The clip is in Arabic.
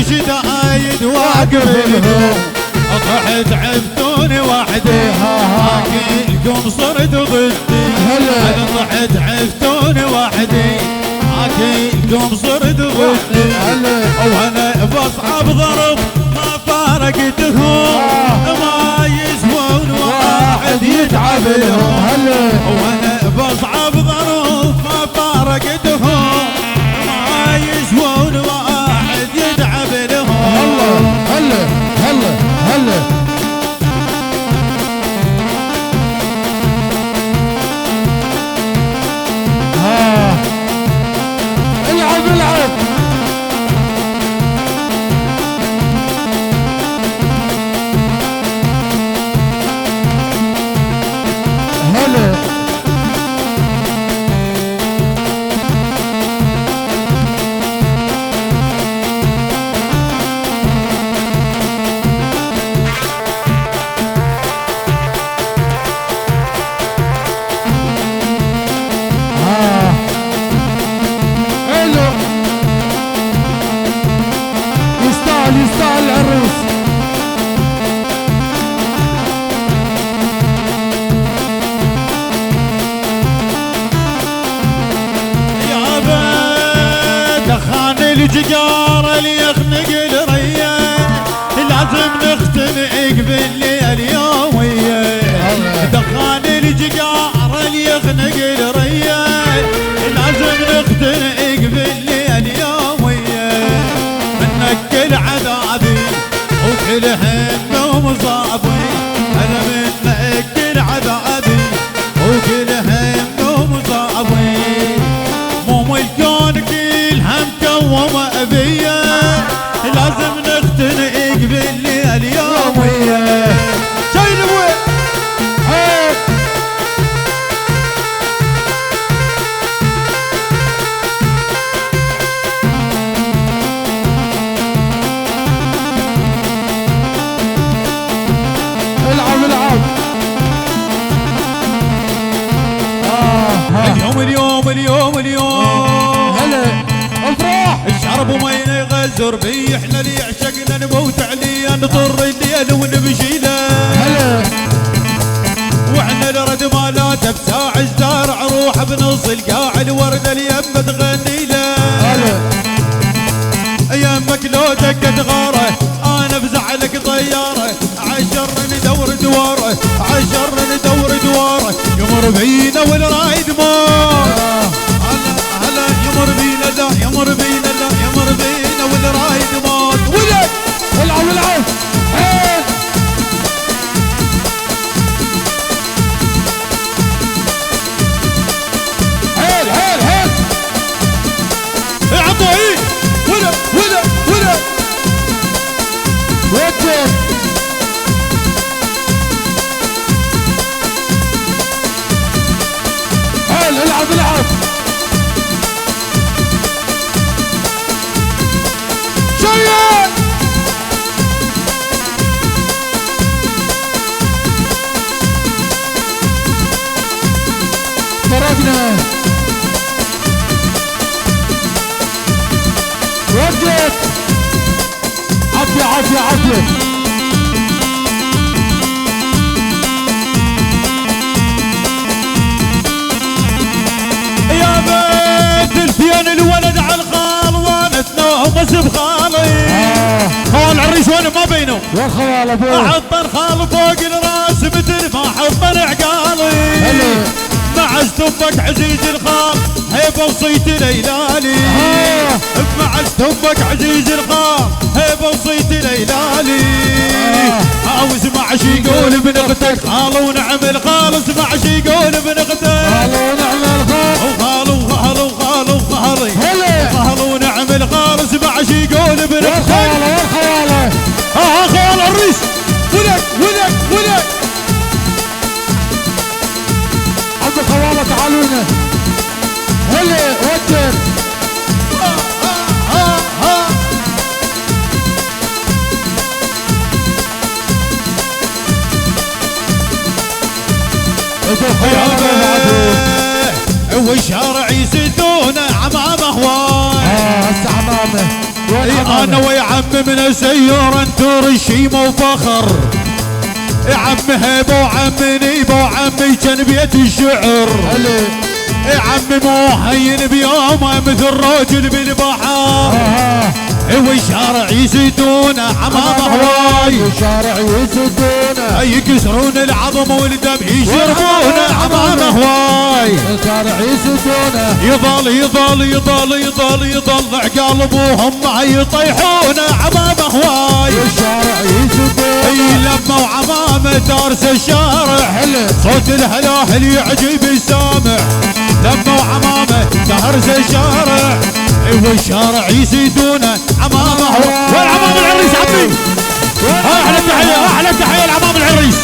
شدايد واقف لهم طحت عفتوني وحدي كلكم صرت ضدي انا طحت عفتوني وحدي كلكم صرت ضدي وانا بصعب ضرب ما فارقتهم ما يسوون واحد يتعب لهم وانا بصعب ضرب ما فارقتهم ما يسوون واحد يتعب لهم هلا هلا هلا العب العب هلا يستاهل العريس يا بيت خان الجقار اللي يخنق الريان لازم نختنق بالليل يوميا دخان الجقار اللي يخنق الريان لازم نختنق بالليل يوميا منك كل عذابي وكل هم ومصابي انا منك كل عذابي وكل هم ومصابي مو الكون كل هم كوم بيا لازم نختنق بالليل يوميا شايل ابوي العب العب اليوم هلا افراح الشرب ومينا يغزر بي احنا اللي عشقنا نموت عليه نطر الليل ونمشي له هلا وعنا الرد مالاته بساع الزارع روح بنص القاع الورده اليمه تغني له هلا يمك لو دقت غاره انا بزعلك طياره عشر ندور دواره عشر ندور دواره يمر بينا والرايد مار هلا يمر بينا لا يمر بينا لا يمر بينا والرايد مار ولك العب العب هيل هيل هيل اعطوا ايه ولا ولا ولا وجه هيل العب العب شيال فرقنا وجه عافية عافية عافية يا بيت الفين الولد على الخال وانا اتنومس بخالي خال عريس وانا ما بينهم والخوال ابوه احط الخال فوق الراس مثل ما احط عقالي مع استفك عزيز الخال هيبه وصيت ليلالي مع استفك عزيز الخال هيبه وصيت ليلالي عاوز مع شي يقول ابن اختك خال ونعم الخال اسمع شي يقول ابن اختك خال ونعم الخال وخال وخال وخال وخالي هلا خال ونعم الخال اسمع شي يقول ابن اختك والخوالة والخوالة خال الريس ولك ولك ولك عبد الخوالة تعالونا هلا وجه والشارع يسدونه عمامه هواي هسه عمامه انا ويا عم من السيارة انتور الشيمة وفخر. يا عم هيبة وعم نيبة وعمي كان بيت الشعر. يا عم مو هين بيومه مثل راجل بالبحر. والشارع يزيدونه عمامه هواي. الشارع يزيدونه يكسرون العظم والدم يشربونه عمامه هواي. الشارع يزيدونه يظل يظل يظل يظل يظل عقال ابوهم ما يطيحونه عمامه هواي. الشارع يزيدونه لما وعمامه دارس الشارع صوت الهلاهل يعجب السامع. لما وعمامه دارس الشارع والشارع يزيدونه عمامه هواي. والعمام العريس عمي احلى تحيه احلى تحيه لعمام العريس.